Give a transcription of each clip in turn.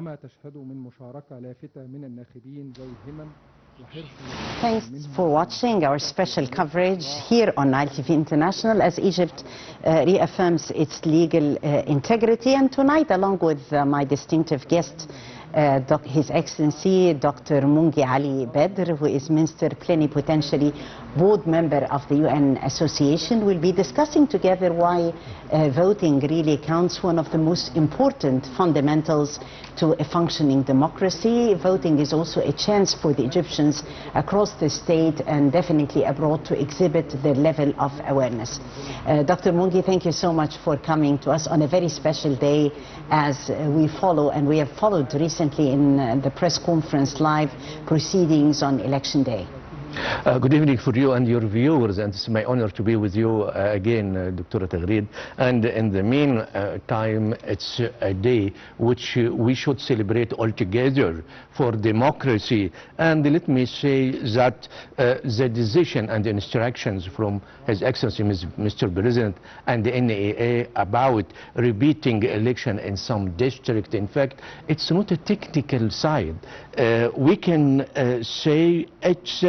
وما تشهده من مشاركة لافتة من الناخبين ذوي الهمم. Thanks for watching our special coverage here on Nile TV International as Egypt reaffirms its legal integrity. And tonight, along with my distinctive guest, His Excellency Dr. Mongy Ali Badr, who is Minister Plenipotentiary Board Member of the UN Association, will be discussing together why voting really counts, one of the most important fundamentals to a functioning democracy. Voting is also a chance for the Egyptians across the state and definitely abroad to exhibit their level of awareness. Dr. Mongy, thank you so much for coming to us on a very special day as we follow, and we have followed recently in the press conference live proceedings on election day. Good evening for you and your viewers, and it's my honor to be with you again, Dr. Tagreed. And in the meantime, it's a day which we should celebrate all together for democracy. And let me say that the decision and instructions from His Excellency Mr. President and the NAA about repeating election in some district, in fact, it's not a technical side. We can say it's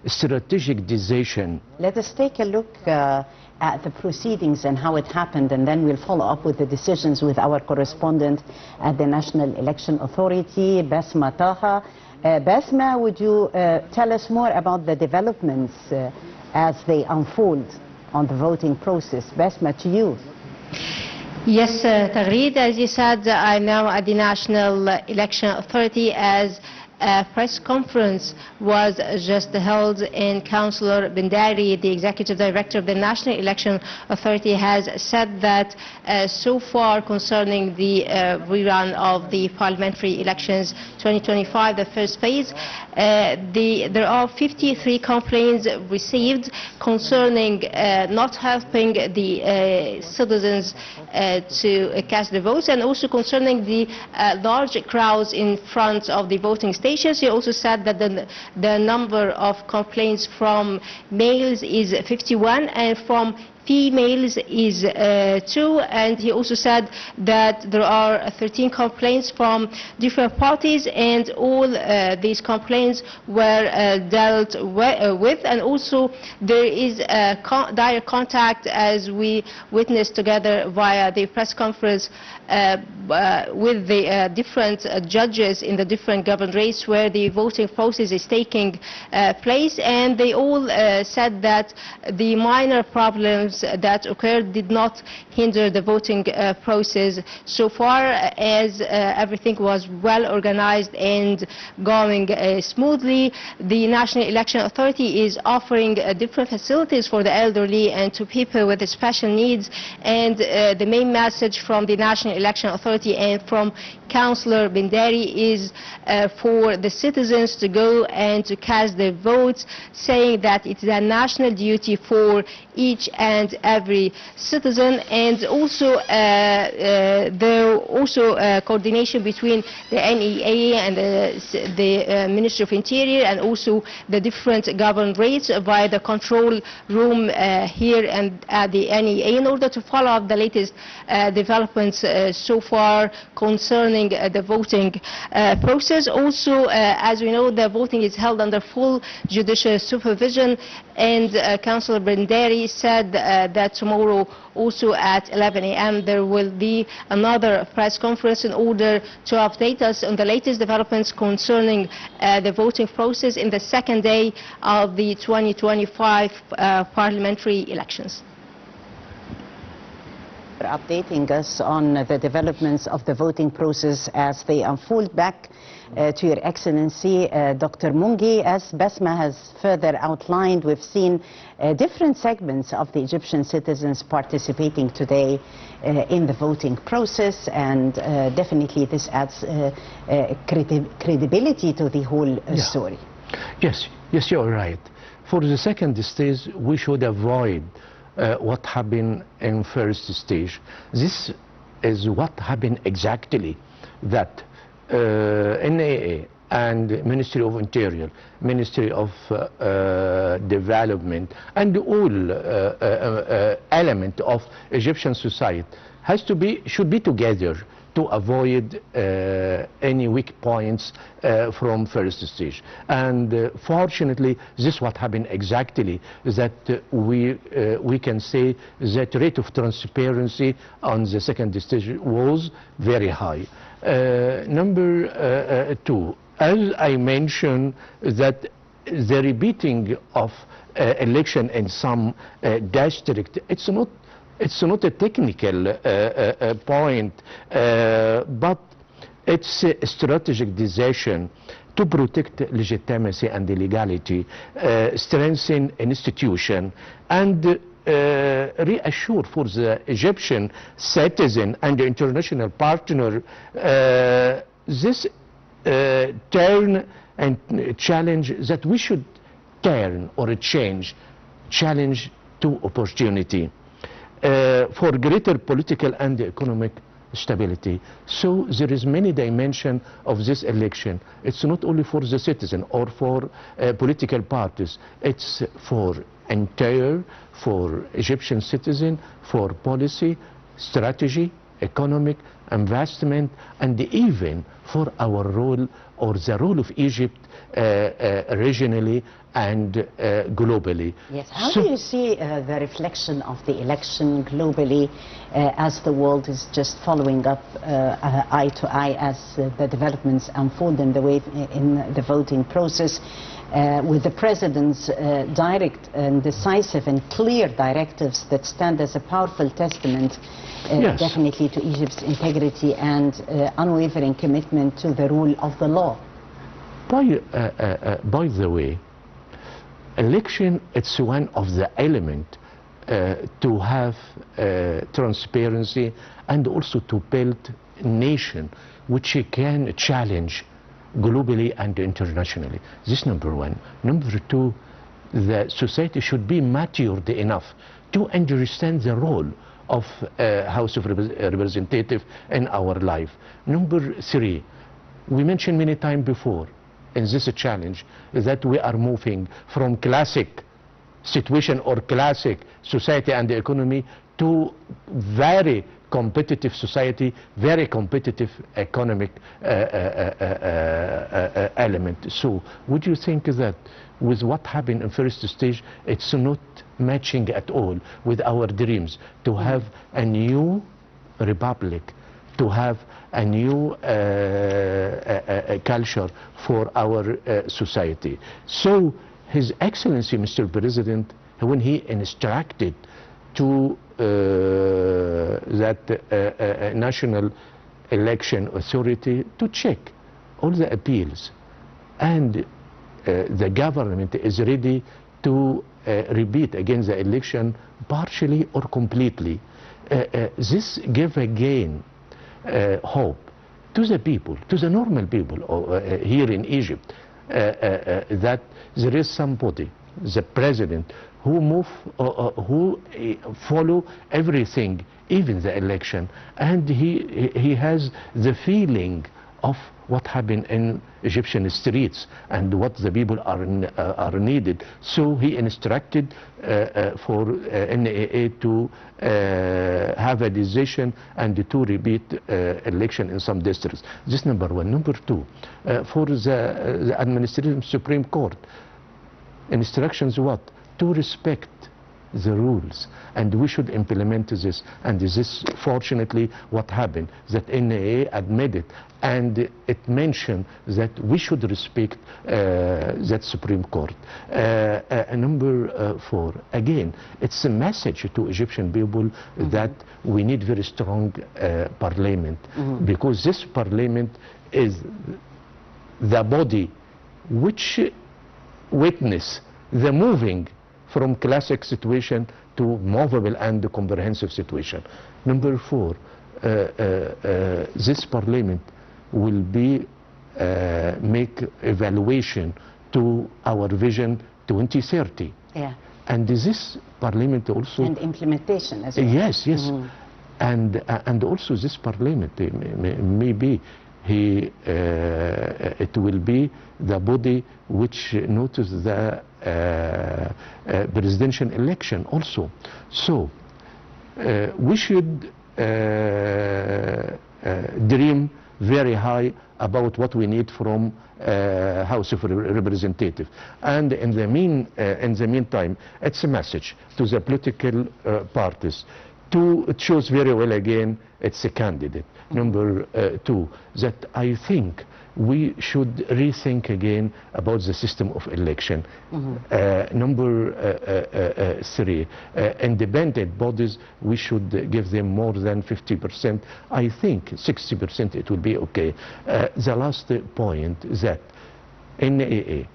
strategic decision. Let us take a look at the proceedings and how it happened, and then we'll follow up with the decisions with our correspondent at the National Election Authority, Basma Taha. Basma, would you tell us more about the developments as they unfold on the voting process? Basma, to you. Yes, Tagreed, as you said, I'm now at the National Election Authority as a press conference was just held, and Councillor Bendari, the Executive Director of the National Election Authority, has said that so far concerning the rerun of the parliamentary elections 2025, the first phase, there are 53 complaints received concerning not helping the citizens to cast the votes, and also concerning the large crowds in front of the voting stations. He also said that the number of complaints from males is 51 and from females is 2, and he also said that there are 13 complaints from different parties, and all these complaints were dealt with, and also there is direct contact, as we witnessed together via the press conference, with the different judges in the different governorates where the voting process is taking place, and they all said that the minor problems that occurred did not hinder the voting process so far, as everything was well organized and going smoothly. The National Election Authority is offering different facilities for the elderly and to people with special needs, and the main message from the National Election Authority and from Councillor Bendari is for the citizens to go and to cast their votes, saying that it is a national duty for each and every citizen, and also there also coordination between the NEA and the Ministry of Interior, and also the different governorates via the control room here and at the NEA, in order to follow up the latest developments so far concerning the voting process. Also, as we know, the voting is held under full judicial supervision, and Councillor Bendari said that tomorrow also at 11 a.m. there will be another press conference in order to update us on the latest developments concerning the voting process in the second day of the 2025 parliamentary elections. Updating us on the developments of the voting process as they unfold. Back to Your Excellency, Dr. Mongy. As Basma has further outlined, we've seen different segments of the Egyptian citizens participating today in the voting process, and definitely this adds credibility to the whole story. Yes, you're right. For the second stage, we should avoid what happened in first stage. This is what happened exactly, that NAA and Ministry of Interior, Ministry of Development, and all element of Egyptian society should be together to avoid any weak points from first stage. And fortunately, this is what happened exactly, that we can say that rate of transparency on the second stage was very high. Number two, as I mentioned, that the repeating of election in some district, it's not a technical point, but it's a strategic decision to protect legitimacy and legality, strengthen institution, and reassure for the Egyptian citizen and the international partner this turn and challenge that we should turn or change challenge to opportunity for greater political and economic stability. So there is many dimensions of this election. It's not only for the citizen or for political parties. It's for for Egyptian citizen, for policy, strategy, economic, investment, and even for our role or the role of Egypt regionally and globally. Yes. How do you see the reflection of the election globally as the world is just following up eye to eye as the developments unfold in the voting process, with the President's direct and decisive and clear directives that stand as a powerful testament yes, definitely to Egypt's integrity and unwavering commitment to the rule of the law? By the way, election, it's one of the elements to have transparency and also to build a nation which can challenge globally and internationally. This number one. Number two, the society should be matured enough to understand the role of House of Representatives in our life. Number three, we mentioned many times before in this challenge that we are moving from classic situation or classic society and the economy to very competitive society, very competitive economic element. So would you think that with what happened in first stage, it's not matching at all with our dreams to have a new republic, to have a new culture for our society? So His Excellency, Mr. President, when he instructed to that National Election Authority to check all the appeals, and the government is ready to repeat again the election partially or completely. This gave again hope to the people, to the normal people here in Egypt, that there is somebody, the president, who follow everything, even the election, and he has the feeling of what happened in Egyptian streets and what the people are needed. So he instructed for NAA to have a decision and to repeat election in some districts. This number one. Number two, for the administrative Supreme Court, instructions what? To respect the rules, and we should implement this. And this is fortunately what happened, that NAA admitted and it mentioned that we should respect that Supreme Court. Number four, again, it's a message to Egyptian people that we need very strong parliament, because this parliament is the body which witness the moving from classic situation to movable and comprehensive situation. Number four, this parliament will be make evaluation to our vision 2030. Yeah. And this parliament also... And implementation as well. Yes, yes. And also this parliament, maybe it will be the body which notices the presidential election also. So we should dream very high about what we need from House of Representatives. And in the meantime, it's a message to the political parties to choose very well again its a candidate. Number two, that I think we should rethink again about the system of election. Number three, independent bodies, we should give them more than 50%. I think 60% it will be okay. The last point, that NAA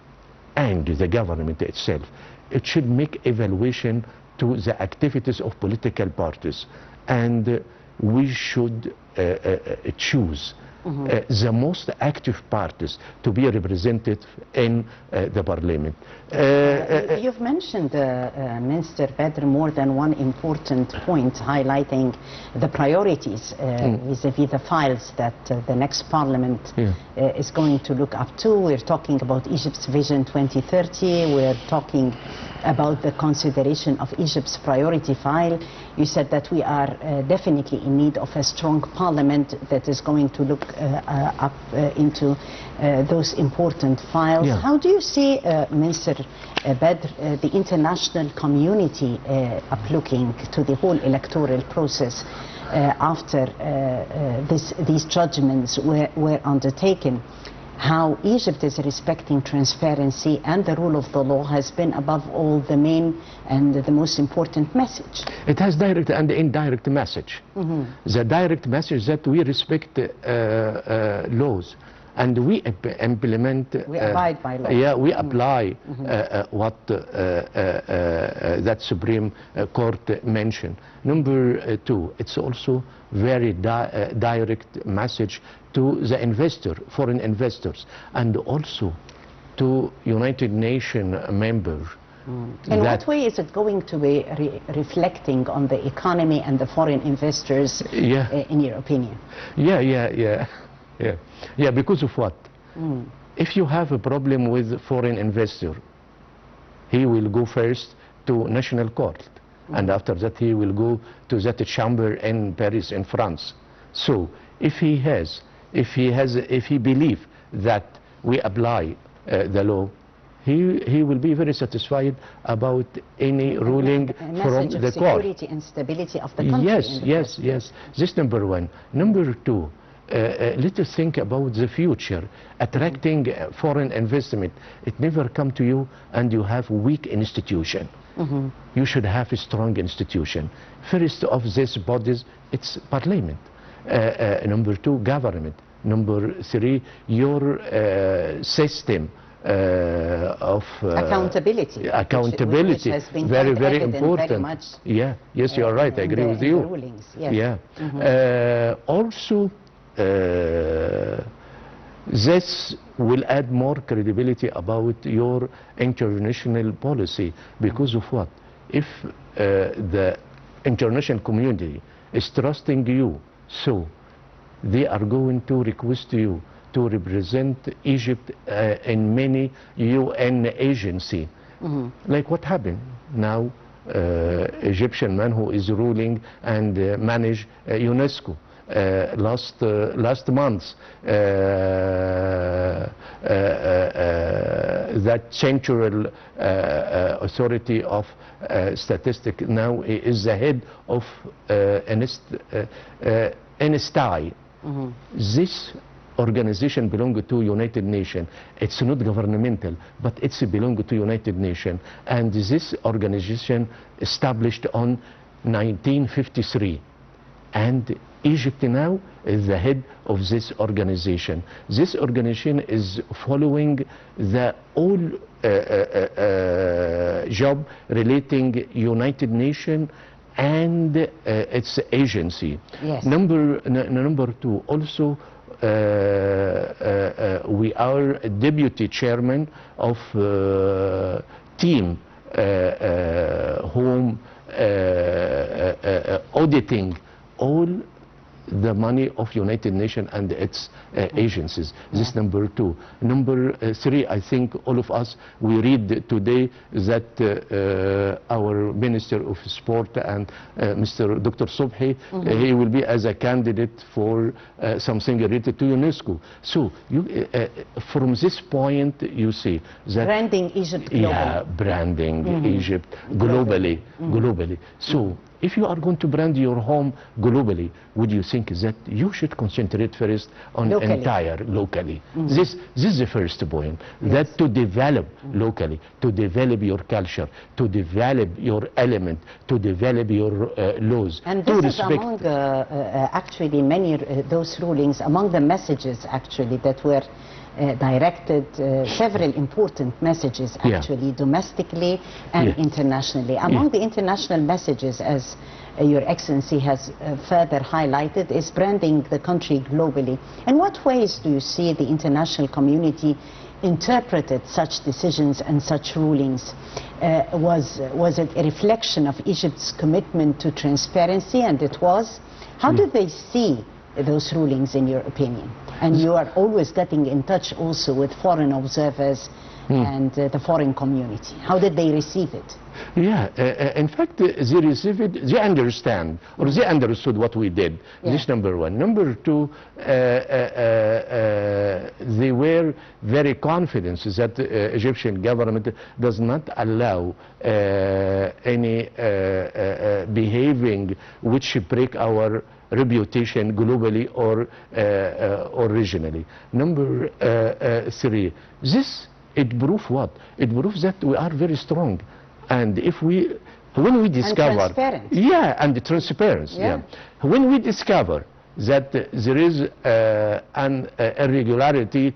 and the government itself, it should make evaluation to the activities of political parties, and we should choose the most active parties to be represented in the parliament. You've mentioned, Minister Badr, more than one important point highlighting the priorities vis-à-vis the files that the next parliament is going to look up to. We're talking about Egypt's Vision 2030. We're talking about the consideration of Egypt's priority file. You said that we are definitely in need of a strong parliament that is going to look up into those important files. Yeah. How do you see, Minister Badr, the international community looking to the whole electoral process after these judgments were undertaken? How Egypt is respecting transparency and the rule of the law has been above all the main and the most important message. It has direct and indirect message. The direct message that we respect laws and we implement. We abide by law. Yeah, we apply what that Supreme Court mentioned. Number two, it's also very direct message to the investor, foreign investors, and also to United Nations members. In what way is it going to be reflecting on the economy and the foreign investors, in your opinion? Yeah, because of what? If you have a problem with foreign investor, he will go first to national court, and after that he will go to that chamber in Paris, in France. So if he believes that we apply the law, he will be very satisfied about any ruling from the court. Security and stability of the country. Yes. This number one. Number two, let us think about the future. Attracting foreign investment, it never come to you and you have weak institution. You should have a strong institution. First of these bodies, it's parliament. Number two, government. Number three, your system of accountability, which has been very important. Very much, yes, you are right. I agree with you. Rulings, yes. Also, this will add more credibility about your international policy. Because of what? If the international community is trusting you, so they are going to request you to represent Egypt in many UN agencies. Like what happened now, Egyptian man who is ruling and manage UNESCO. Last month, that central authority of statistics now is the head of NSTI. This organization belongs to United Nations. It's not governmental, but it's belong to United Nations. And this organization established on 1953. And Egypt now is the head of this organization. This organization is following the all job relating United Nations and its agency. Yes. Number two, also we are deputy chairman of team whom auditing all the money of United Nations and its agencies. This is number 2. Number 3, I think all of us, we read today that our Minister of Sport and Mr. Dr. Subhi, he will be as a candidate for something related to UNESCO. So you, from this point, you see that branding Egypt globally. yeah, branding Egypt globally. So if you are going to brand your home globally, would you think that you should concentrate first on locally? This is the first point, that to develop locally, to develop your culture, to develop your element, to develop your laws. And this is among actually many those rulings, among the messages actually that were directed, several important messages actually, domestically and internationally. Among the international messages, as Your Excellency has further highlighted, is branding the country globally. In what ways do you see the international community interpreted such decisions and such rulings? Was it a reflection of Egypt's commitment to transparency? And it was. How did they see those rulings, in your opinion? And you are always getting in touch also with foreign observers and the foreign community. How did they receive it? Yeah, in fact, they receive it, they understand, or they understood what we did. This number 1. Number 2, they were very confident that the Egyptian government does not allow any behaving which break our reputation globally or regionally. Number 3, this, it proves what? It proves that we are very strong. And if we, when we discover, and transparent. and the transparency, when we discover that there is an irregularity,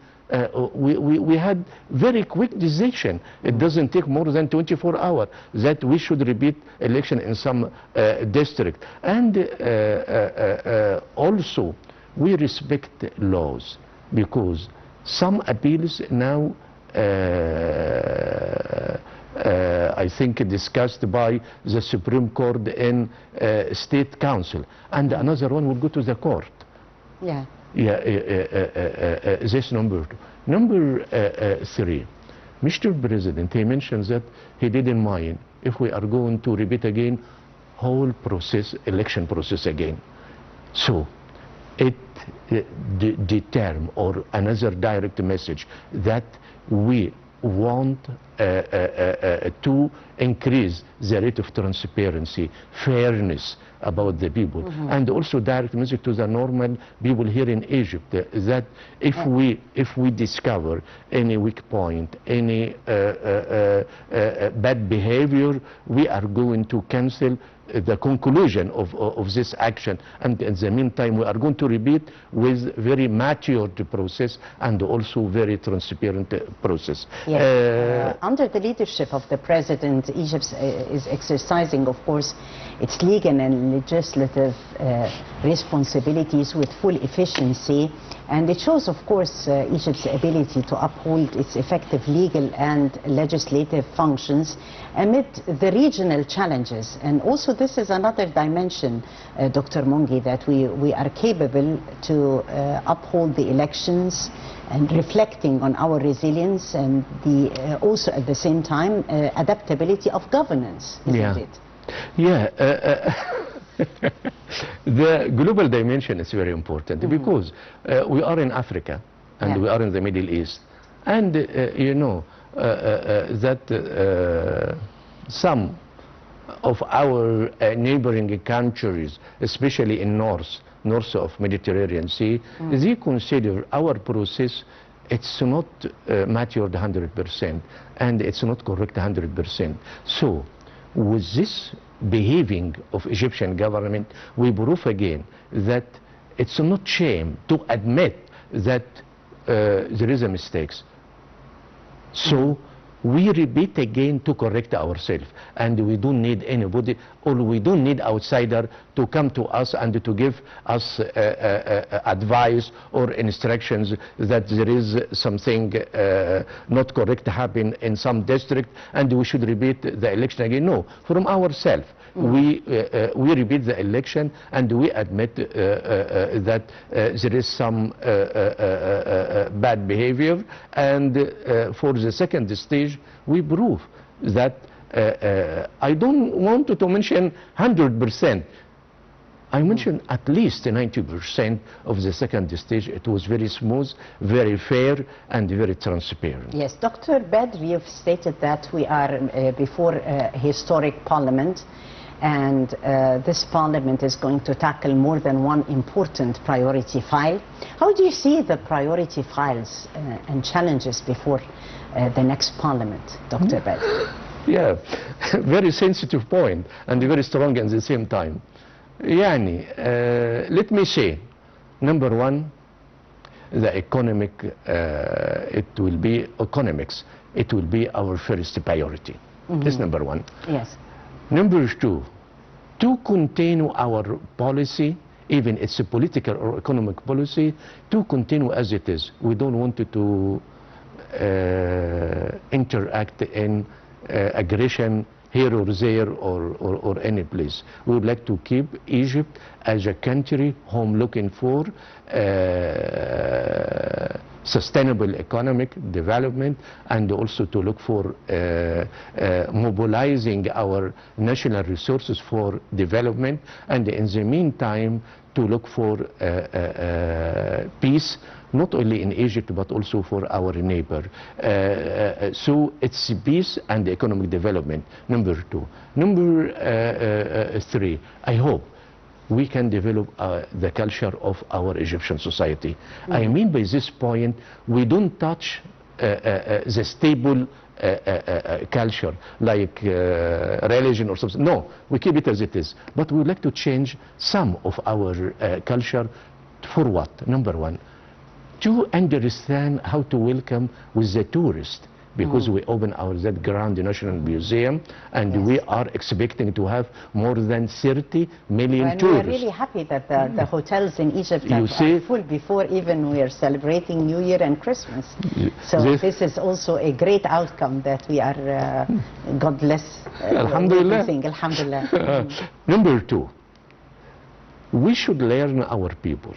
we had very quick decision. It doesn't take more than 24 hours that we should repeat election in some district. And also, we respect laws, because some appeals now I think discussed by the Supreme Court in State Council, and another one will go to the court. This number 2. Number 3, Mr. President, he mentions that he didn't mind if we are going to repeat again whole process, election process again. So it the term or another direct message that we want to increase the rate of transparency, fairness about the people, and also direct message to the normal people here in Egypt that if we discover any weak point, any bad behavior, we are going to cancel the conclusion of this action, and in the meantime we are going to repeat with very matured process and also very transparent process. Under the leadership of the President, Egypt is exercising, of course, its legal and legislative responsibilities with full efficiency, and it shows, of course, Egypt's ability to uphold its effective legal and legislative functions amid the regional challenges. And also this is another dimension, Dr. Mongy, that we are capable to uphold the elections and reflecting on our resilience and the also at the same time adaptability of governance, isn't it? The global dimension is very important because we are in Africa and we are in the Middle East, and you know that some of our neighboring countries, especially in north of Mediterranean Sea, they consider our process, it's not matured 100% and it's not correct 100%. So with this behaving of Egyptian government, we prove again that it's not shame to admit that there is a mistakes. So we repeat again to correct ourselves, and we don't need anybody, or we don't need outsider to come to us and to give us advice or instructions that there is something not correct happen in some district and we should repeat the election again. No, from ourselves. We repeat the election and we admit that there is some bad behavior, and for the second stage we prove that I don't want to mention 100%. I mentioned at least 90% of the second stage. It was very smooth, very fair, and very transparent. Yes, Dr. Badr, you've stated that we are before a historic parliament, and this parliament is going to tackle more than one important priority file. How do you see the priority files and challenges before the next parliament, Dr. Badr? Yeah, very sensitive point and very strong at the same time. Yani, let me say, number one, the economic, it will be economics. It will be our first priority. That's number one. Yes. Number two, to continue our policy, even it's a political or economic policy, to continue as it is. We don't want it to interact in aggression here or there or any place. We would like to keep Egypt as a country home looking for sustainable economic development, and also to look for mobilizing our national resources for development, and in the meantime to look for peace, not only in Egypt but also for our neighbor. So it's peace and economic development, number two. Number three, I hope we can develop the culture of our Egyptian society. I mean by this point, we don't touch the stable culture like religion or something. No, we keep it as it is. But we would like to change some of our culture. For what? Number one, to understand how to welcome with the tourist, because we open our that Grand National Museum, and we are expecting to have more than 30 million tourists. We are really happy that the hotels in Egypt are full before even we are celebrating New Year and Christmas. So this is also a great outcome that we are, God bless. Alhamdulillah. Alhamdulillah. Number two, we should learn our people,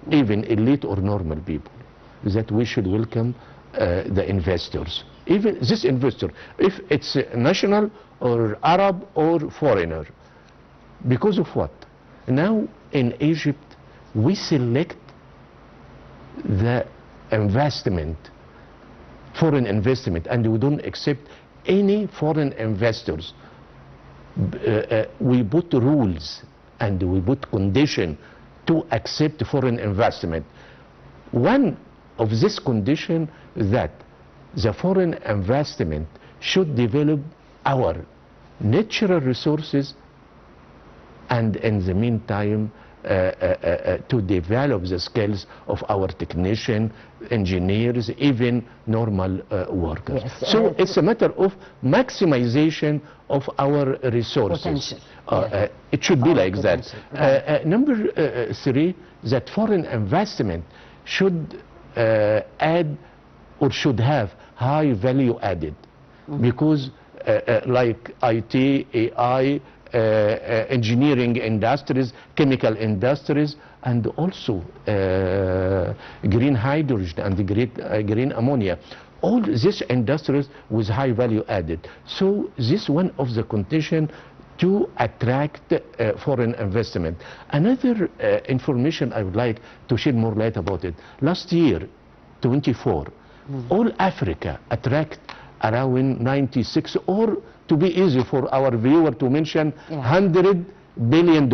even elite or normal people, that we should welcome the investors. Even this investor, if it's national or Arab or foreigner. Because of what? Now in Egypt we select the investment, foreign investment, and we don't accept any foreign investors. We put rules and we put condition to accept foreign investment. One of this condition that the foreign investment should develop our natural resources, and in the meantime to develop the skills of our technicians, engineers, even normal workers. Yes, so it's a matter of maximization of our resources. It should be like that. Number three, that foreign investment should add or should have high value added, because like IT, AI, engineering industries, chemical industries, and also green hydrogen and green ammonia, all these industries with high value added. So this is one of the conditions to attract foreign investment. Another information I would like to shed more light about it. Last year, 24, all Africa attract around 96, or to be easy for our viewer to mention, $100 billion.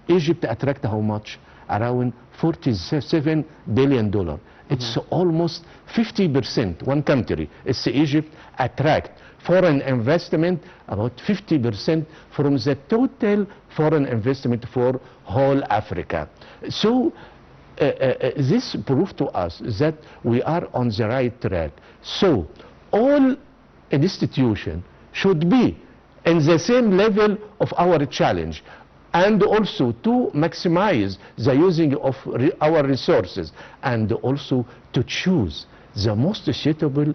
Egypt attract how much? Around $47 billion. It's almost 50%, one country, it's Egypt, attract foreign investment, about 50% from the total foreign investment for whole Africa. So this proves to us that we are on the right track. So all institutions should be in the same level of our challenge. and also to maximize the using of our resources, and also to choose the most suitable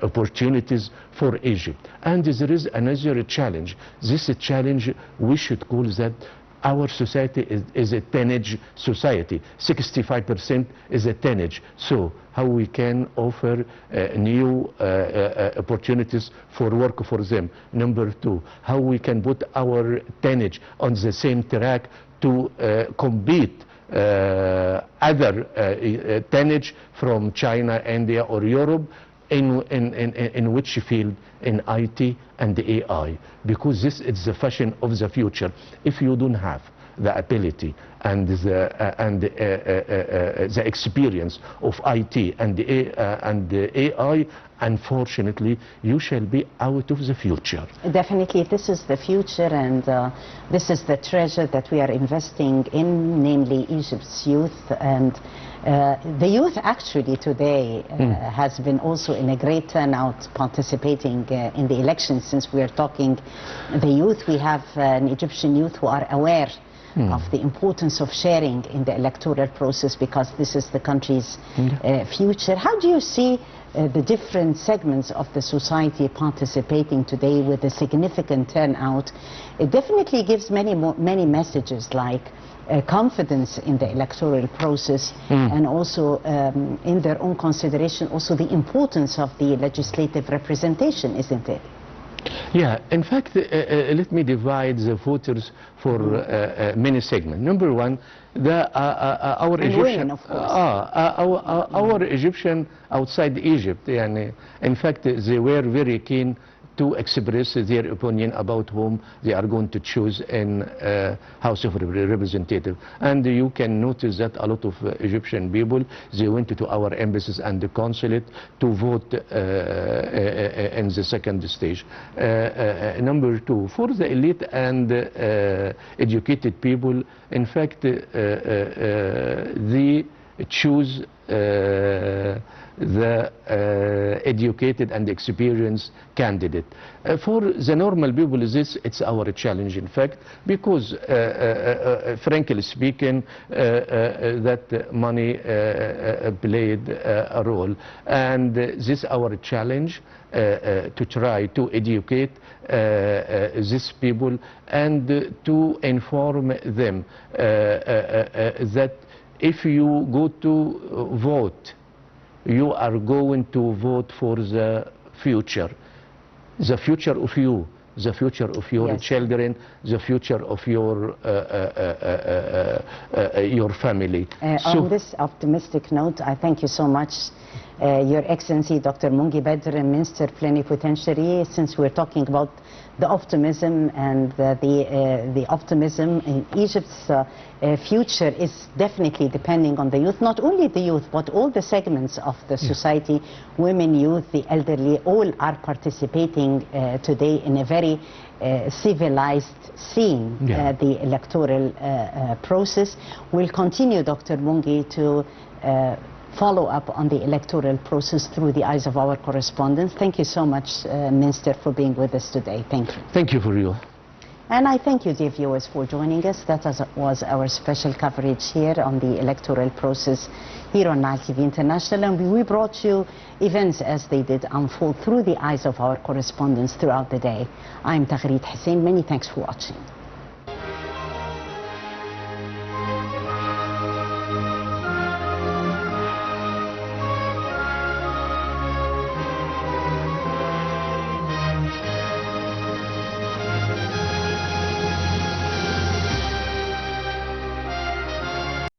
opportunities for Egypt. And there is another challenge. This challenge, we should call that our society is a teenage society. 65% is a teenage. So how we can offer new opportunities for work for them. Number two, how we can put our teenage on the same track to compete other teenage from China, India or Europe in which field? In IT and AI, because this is the fashion of the future. If you don't have the ability and the experience of IT and the AI, unfortunately, you shall be out of the future. Definitely, this is the future, and this is the treasure that we are investing in, namely Egypt's youth. And the youth actually today has been also in a great turnout participating in the elections. Since we are talking the youth, we have an Egyptian youth who are aware of the importance of sharing in the electoral process, because this is the country's future. How do you see the different segments of the society participating today with a significant turnout? It definitely gives many messages, like confidence in the electoral process, and also in their own consideration, also the importance of the legislative representation, isn't it? Yeah, in fact, let me divide the voters for many segments. Number one, our Egyptian, our Egyptian outside Egypt, and in fact, they were very keen to express their opinion about whom they are going to choose in House of Representatives. And you can notice that a lot of Egyptian people, they went to our embassies and the consulate to vote in the second stage. Number two, for the elite and educated people, in fact, they choose the educated and experienced candidate. For the normal people, it's our challenge, in fact, because frankly speaking, that money played a role, and this is our challenge to try to educate these people and to inform them that if you go to vote, you are going to vote for the future of you, the future of your children, the future of your family. On this optimistic note, I thank you so much, Your Excellency Dr. Mongy Badr, Minister Plenipotentiary. Since we're talking about the optimism, and the optimism in Egypt's future is definitely depending on the youth. Not only the youth, but all the segments of the society, women, youth, the elderly, all are participating today in a very civilized scene, the electoral process. We'll continue, Dr. Mongy, to follow up on the electoral process through the eyes of our correspondents. Thank you so much, Minister, for being with us today. Thank you. Thank you for you. And I thank you, dear viewers, for joining us. That was our special coverage here on the electoral process here on Nile TV International. And we brought you events as they did unfold through the eyes of our correspondents throughout the day. I'm Taghreed Hussein. Many thanks for watching.